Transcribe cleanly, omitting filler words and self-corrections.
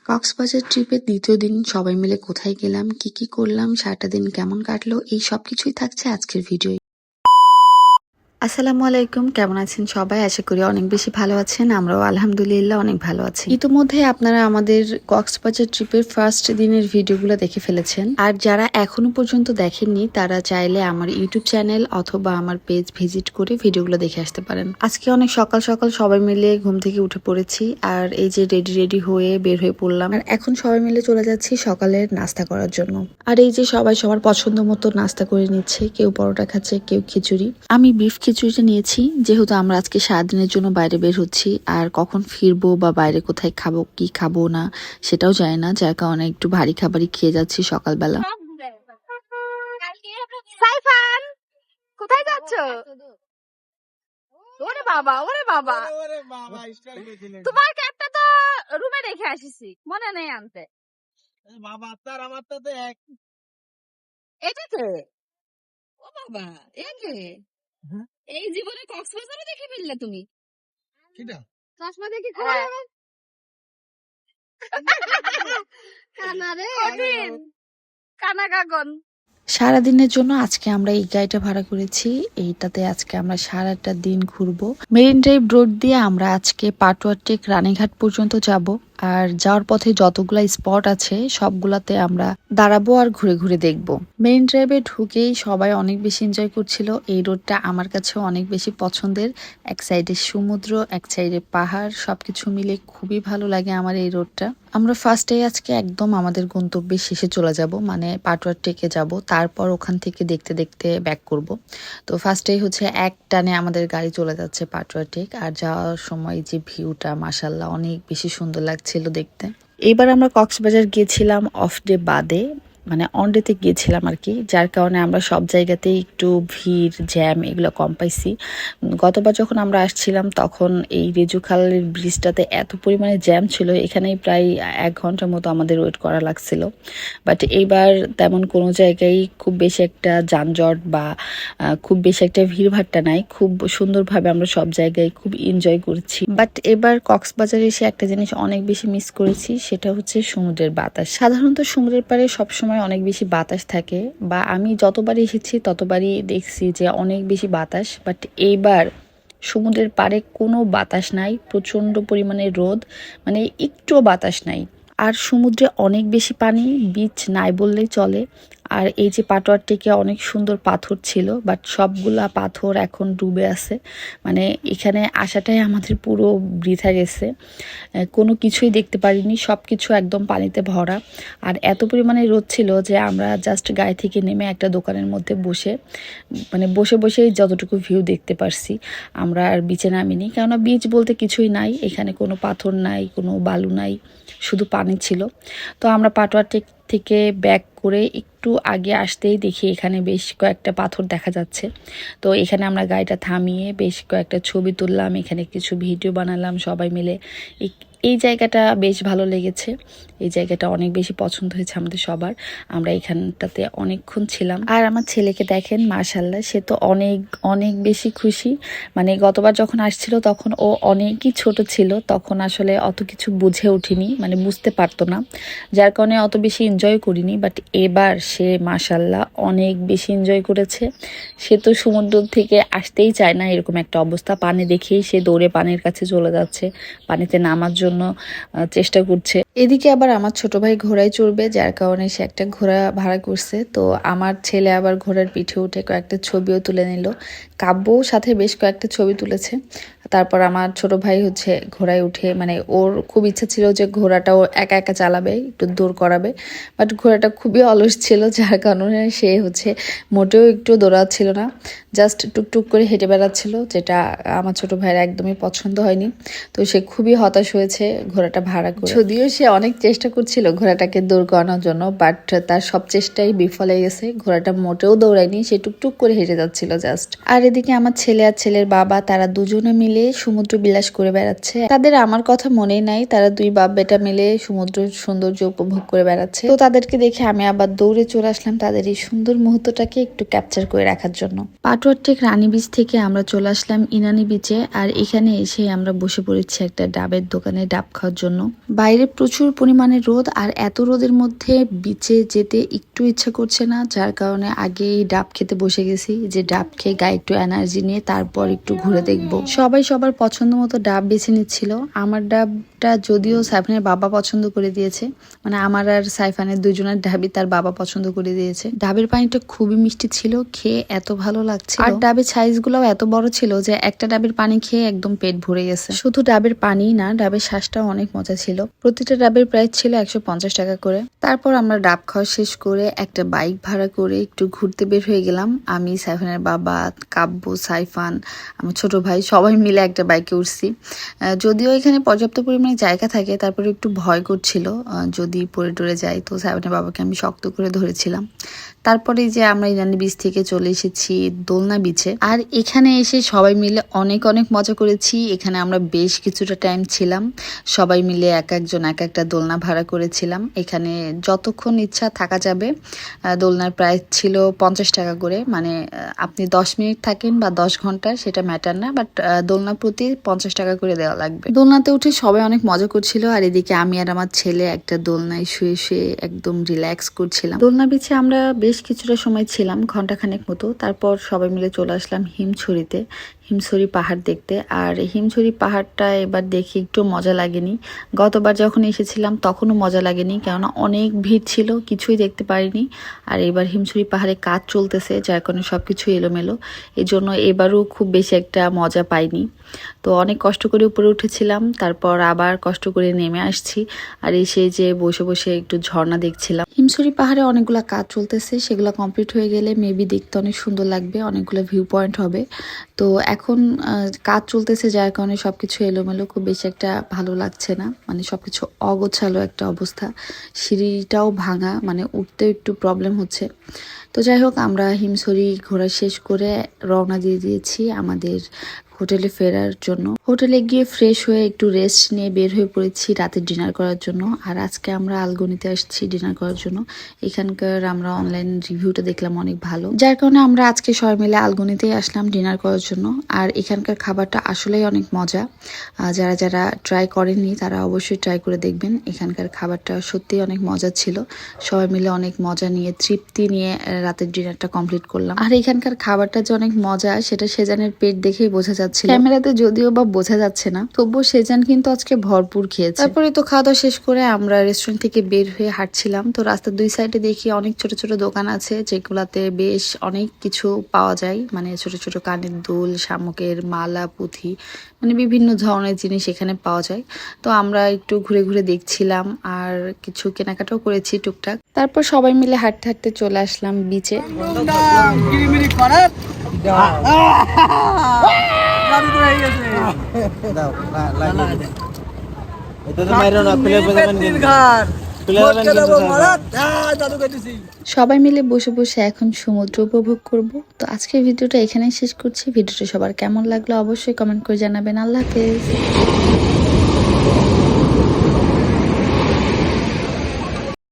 কক্সবাজার ট্রিপের দ্বিতীয় দিন সবাই মিলে কোথায় গেলাম, কি কি করলাম, সারাটা দিন কেমন কাটলো, এই সবকিছুই থাকছে আজকের ভিডিও। আসসালামু আলাইকুম, কেমন আছেন সবাই? আশা করি অনেক বেশি ভালো আছেন। আমরাও আলহামদুলিল্লাহ অনেক ভালো আছি। ইতিমধ্যে আপনারা আমাদের কক্সবাজার ট্রিপের ফার্স্ট দিনের ভিডিওগুলো দেখে ফেলেছেন, আর যারা এখনো পর্যন্ত দেখেননি তারা চাইলে আমার ইউটিউব চ্যানেল অথবা আমার পেজ ভিজিট করে ভিডিওগুলো দেখে আসতে পারেন। আজকে অনেক সকাল সকাল সবাই মিলে ঘুম থেকে উঠে পড়েছি, আর এই যে রেডি হয়ে বের হয়ে পড়লাম। আর এখন সবাই মিলে চলে যাচ্ছি সকালের নাস্তা করার জন্য। আর এই যে সবাই সবার পছন্দ মতো নাস্তা করে নিচ্ছে, কেউ পরোটা খাচ্ছে, কেউ খিচুড়ি। আমি বিফ খিচুড়িটা নিয়েছি, যেহেতু আমরা আজকে সারাদিনের জন্য বাইরে বের হচ্ছি, আর কখন ফিরবো বা বাইরে কোথায় খাবো কি খাবো না সেটাও জানি না, যার কারণে একটু ভারী খাবারই খেয়ে যাচ্ছি সকালবেলা। সাইফান, কোথায় যাচ্ছ? ওরে বাবা, ওরে বাবা, তোমার ক্যাবটা তো রুমে রেখে আসিছি, মনে নেই আনতে। বাবা তার আমার তো এক। এটা কে? ও বাবা, এ কে? এই জীবনে কক্সবাজারও দেখে ফেললে তুমি? কিটা চশমা দেখি খোলা যাবে। কানা রে, কানা কাগন। সারাদিনের জন্য আজকে আমরা এই গাড়িটা ভাড়া করেছি, এইটাতে আজকে আমরা সারাটা দিন ঘুরবো। মেরিন ড্রাইভ রোড দিয়ে আমরা আজকে পাটুয়া টেক রানীঘাট পর্যন্ত যাব, আর যাওয়ার পথে যতগুলা স্পট আছে সবগুলাতে আমরা দাঁড়াবো আর ঘুরে ঘুরে দেখব। মেরিন ড্রাইভে ঢুকেই সবাই অনেক বেশি এনজয় করছিল। এই রোডটা আমার কাছেও অনেক বেশি পছন্দের। এক সাইডে সমুদ্র, এক সাইডে পাহাড়, সবকিছু মিলে খুবই ভালো লাগে আমার এই রোডটা। আমরা ফার্স্টে আজকে একদম আমাদের গন্তব্যে শেষে চলে যাব, মানে পাটুয়া টেকে যাব, তারপর ওখান থেকে দেখতে দেখতে ব্যাক করব। তো ফার্স্টেই হচ্ছে এক টানে আমাদের গাড়ি চলে যাচ্ছে পাটুয়া টেক, আর যাওয়ার সময় যে ভিউটা মাশাআল্লাহ অনেক বেশি সুন্দর লাগছিল দেখতে। এবার আমরা কক্সবাজার গিয়েছিলাম অফ ডে বাদে, মানে অন ডেতে গিয়েছিলাম আর কি, যার কারণে আমরা সব জায়গাতেই একটু ভিড় জ্যাম এগুলো কম পাইছি। গতবার যখন আমরা আসছিলাম তখন এই রেজুখালের ব্রিজটাতে এত পরিমাণে জ্যাম ছিল, এখানেই প্রায় 1 ঘন্টার মতো আমাদের ওয়েট করা লাগছিল। বাট এইবার তেমন কোনো জায়গায় খুব বেশি একটা যানজট বা খুব বেশি একটা ভিড়ভাট্টা নাই, খুব সুন্দরভাবে আমরা সব জায়গায় খুব এনজয় করছি। বাট এবার কক্সবাজারে এসে একটা জিনিস অনেক বেশি মিস করেছি, সেটা হচ্ছে সমুদ্রের বাতাস। সাধারণত সমুদ্রের পাড়ে সবসময় অনেক বেশি বাতাস থাকে, বা আমি যতবারই এসেছি ততবারই দেখছি যে অনেক বেশি বাতাস, বাট এইবার সমুদ্রের পাড়ে কোনো বাতাস নাই, প্রচন্ড পরিমাণে রোদ, মানে একটুও বাতাস নাই। আর সমুদ্রে অনেক বেশি পানি, বিচ নাই বললেই চলে। আর এই যে পাটোয়ার টেকে অনেক সুন্দর পাথর ছিল, বাট সবগুলা পাথর এখন ডুবে আছে, মানে এখানে আসাটাই আমাদের পুরো বৃথা গেছে। কোনো কিছুই দেখতে পারিনি, সব কিছু একদম পানিতে ভরা। আর এত পরিমাণে রোদ ছিল যে আমরা জাস্ট গাড়ি থেকে নেমে একটা দোকানের মধ্যে বসে, মানে বসে বসেই যতটুকু ভিউ দেখতে পারছি। আমরা আর বিচে নামিনি, কেননা বিচ বলতে কিছুই নাই, এখানে কোনো পাথর নাই, কোনো বালু নাই, শুধু পানি ছিল। তো আমরা পাটোয়া টেক থেকে ব্যাক করে একটু আগে আসতেই দেখি এখানে বেশ কয়েকটা পাথর দেখা যাচ্ছে। তো এখানে আমরা গাড়িটা থামিয়ে বেশ কয়েকটা ছবি তুললাম, এখানে কিছু ভিডিও বানালাম সবাই মিলে। এই জায়গাটা বেশ ভালো লেগেছে, এই জায়গাটা অনেক বেশি পছন্দ হয়েছে আমাদের সবার। আমরা এখানটাতে অনেকক্ষণ ছিলাম। আর আমার ছেলেকে দেখেন, মাশাআল্লাহ, সে তো অনেক অনেক বেশি খুশি। মানে গতবার যখন আসছিল তখন ও অনেকই ছোট ছিল, তখন আসলে অত কিছু বুঝে ওঠেনি, মানে বুঝতে পারতো না, যার কারণে অত বেশি এনজয় করিনি। বাট এবার সে মাশাআল্লাহ অনেক বেশি এনজয় করেছে। সে তো সমুদ্র থেকে আসতেই চায় না, এরকম একটা অবস্থা, পানি দেখেই সে দৌড়ে পানির কাছে চলে যাচ্ছে, পানিতে নামার জন্য চেষ্টা করছে। এদিকে আবার আমার ছোট ভাই ঘোড়ায় চড়বে, যার কারণে সে একটা ঘোড়া ভাড়া করছে। তো আমার ছেলে আবার ঘোড়ার পিঠে উঠে কয়েকটা ছবিও তুলে নিল, কাব্যও সাথে বেশ কয়েকটা ছবি তুলেছে। তারপর আমার ছোট ভাই হচ্ছে ঘোড়ায় উঠে, মানে ওর খুব ইচ্ছা ছিল যে ঘোড়াটাও একা একা চালাবে, একটু দৌড় করাবে, বাট ঘোড়াটা খুবই অলস ছিল, যার কারণে সে হচ্ছে মোটেও একটু দৌড়াচ্ছিল না, জাস্ট টুকটুক করে হেঁটে বেড়াচ্ছিল, যেটা আমার ছোট ভাইয়ের একদমই পছন্দ হয়নি। তো সে খুবই হতাশ হয়েছে ঘোড়াটা ভাড়া করে। যদিও সে অনেক চেষ্টা করছিল ঘোড়াটাকে দৌড় করানোর জন্য, বাট তার সব চেষ্টাই বিফলে গেছে, ঘোড়াটা মোটেও দৌড়ায়নি, সে টুকটুক করে হেঁটে যাচ্ছিল জাস্ট। আর এদিকে আমার ছেলে আর ছেলের বাবা, তারা দুজনে মিলে মিলে সমুদ্র বিলাস করে বেড়াচ্ছে। তাদের আমার কথা মনেই নাই, তারা দুই বাপ বেটা মিলে সমুদ্র সৌন্দর্য উপভোগ করে বেড়াচ্ছে। তো তাদেরকে দেখে আমি আবার দৌড়ে চলে আসলাম তাদের এই সুন্দর মুহূর্তটাকে একটু ক্যাপচার করে রাখার জন্য। পাটুয়ার টেক রানী বিচ থেকে আমরা চলে আসলাম ইনানি বিচে, আর এখানে এসে আমরা বসে পড়েছি একটা ডাবের দোকানে ডাব খাওয়ার জন্য। বাইরে প্রচুর পরিমাণে রোদ, আর এত রোদের মধ্যে বিচে যেতে একটু ইচ্ছা করছে না, যার কারণে আগেই ডাব খেতে বসে গেছি, যে ডাব খেয়ে গায়ে একটু এনার্জি নিয়ে তারপর একটু ঘুরে দেখবো। সবাই সবার পছন্দ মতো ডাব বেছে নিচ্ছিল। আমার ডাবটা যদিও সাইফানের বাবা পছন্দ করে দিয়েছে, মানে আমার আর সাইফানের দুজনের ডাবই তার বাবা পছন্দ করে দিয়েছে। ডাবের পানিটা খুবই মিষ্টি ছিল, খেয়ে এত ভালো লাগছে। আর ডাবের সাইজ গুলাও এত বড় ছিল যে একটা ডাবের পানি খেয়ে একদম পেট ভরে গেছে। শুধু ডাবের পানি না, ডাবের শ্বাসটাও অনেক মজা ছিল। প্রতিটা ডাবের প্রাইস ছিল 150 টাকা করে। তারপর আমরা ডাব খাওয়া শেষ করে একটা বাইক ভাড়া করে একটু ঘুরতে বের হয়ে গেলাম। আমি, সাইফানের বাবা, কাব্য, সাইফান, আমার ছোট ভাই সবাই মিলে একটা বাইকে উঠছি। যদিও এখানে পর্যাপ্ত পরিমাণে জায়গা থাকে, তারপরে একটু ভয় করছিল যদি পড়ে টরে যায়, তো সাইফানের বাবাকে আমি শক্ত করে ধরেছিলাম। তারপরে যে আমরা ইনানি বিচ থেকে চলে এসেছি দোলনা বিচে, আর এখানে এসে সবাই মিলে অনেক অনেক মজা করেছি। এখানে আমরা বেশ কিছুটা টাইম ছিলাম, সবাই মিলে এক একজন এক একটা দোলনা ভাড়া করেছিলাম। এখানে যতক্ষণ ইচ্ছা থাকা যাবে। দোলনার প্রাইস ছিল 50 টাকা করে, মানে আপনি 10 মিনিট থাকেন বা 10 ঘন্টা সেটা ম্যাটার না, বাট দোলনা প্রতি 50 টাকা করে দেওয়া লাগবে। দোলনাতে উঠে সবাই অনেক মজা করছিল, আর এদিকে আমি আর আমার ছেলে একটা দোলনায় শুয়ে শুয়ে একদম রিল্যাক্স করছিলাম। দোলনা বিচে আমরা বেশ কিছুটা সময় ছিলাম, ঘন্টাখানেক মতো। তারপর সবাই মিলে চলে আসলাম হিমছড়িতে, হিমছড়ি পাহাড় দেখতে। আর হিমছড়ি পাহাড়টা এবার দেখে একটু মজা লাগেনি, গতবার যখন এসেছিলাম তখনও মজা লাগেনি, কেননা অনেক ভিড় ছিল, কিছুই দেখতে পারিনি। আর এবার হিমছড়ি পাহাড়ে কাজ চলতেছে, যার কারণে সবকিছু এলোমেলো, এই জন্য এবারও খুব বেশি একটা মজা পাইনি। তো অনেক কষ্ট করে উপরে উঠেছিলাম, তারপর আবার কষ্ট করে নেমে আসছি, আর এসে যে বসে বসে একটু ঝর্ণা দেখছিলাম। হিমছড়ি পাহাড়ে অনেকগুলো কাজ চলতেছে, সেগুলো কমপ্লিট হয়ে গেলে মেবি দেখতে অনেক সুন্দর লাগবে, অনেকগুলো ভিউ পয়েন্ট হবে। তো এখন কাজ চলতেছে, যার কারণে সবকিছু এলোমেলো, খুব বেশি একটা ভালো লাগছে না, মানে সবকিছু অগোছালো একটা অবস্থা। সিঁড়িটাও ভাঙা, মানে উঠতে একটু প্রবলেম হচ্ছে। তো যাই হোক, আমরা হিমছড়ি ঘোরা শেষ করে রওনা দিয়ে দিয়েছি আমাদের হোটেলে ফেরার জন্য। হোটেলে গিয়ে ফ্রেশ হয়ে একটু রেস্ট নিয়ে বের হয়ে পড়েছি রাতে ডিনার করার জন্য। আর আজকে আমরা আলগনিতে আসছি ডিনার করার জন্য। এখানকার আমরা অনলাইন রিভিউটা দেখলাম অনেক ভালো, যার কারণে আমরা আজকে সবাই মিলে আলগনিতেই আসলাম ডিনার করার জন্য। আর এখানকার খাবারটা আসলেই অনেক মজা, যারা যারা ট্রাই করেননি তারা অবশ্যই ট্রাই করে দেখবেন। এখানকার খাবারটা সত্যিই অনেক মজা ছিল, সবাই মিলে অনেক মজা নিয়ে তৃপ্তি নিয়ে রাতের ডিনারটা কমপ্লিট করলাম। আর এখানকার খাবারটা যে অনেক মজা সেটা সেজানের পেট দেখেই বোঝা যাচ্ছিল, ক্যামেরাতে যদিও বা বোঝা যাচ্ছে না, তবুও সেজান কিন্তু আজকে ভরপুর খেয়েছে। তারপরে তো খাওয়া দাওয়া শেষ করে আমরা রেস্টুরেন্ট থেকে বের হয়ে হাঁটছিলাম। তো রাস্তার দুই সাইডে দেখি অনেক ছোট ছোট দোকান আছে, যেগুলাতে বেশ অনেক কিছু পাওয়া যায়, মানে ছোট ছোট কানের দুল, শামুকের মালা, পুঁথি, মানে বিভিন্ন ধরনের জিনিস এখানে পাওয়া যায়। তো আমরা একটু ঘুরে ঘুরে দেখছিলাম আর কিছু কেনাকাটাও করেছি টুকটাক। তারপর সবাই মিলে হাঁটতে হাঁটতে চলে আসলাম বিচে। সবাই মিলে বসে বসে এখন সমুদ্র উপভোগ করব। তো আজকের ভিডিওটা এখানেই শেষ করছি। ভিডিওটা সবার কেমন লাগলো অবশ্যই কমেন্ট করে জানাবেন। আল্লাহ হাফেজ।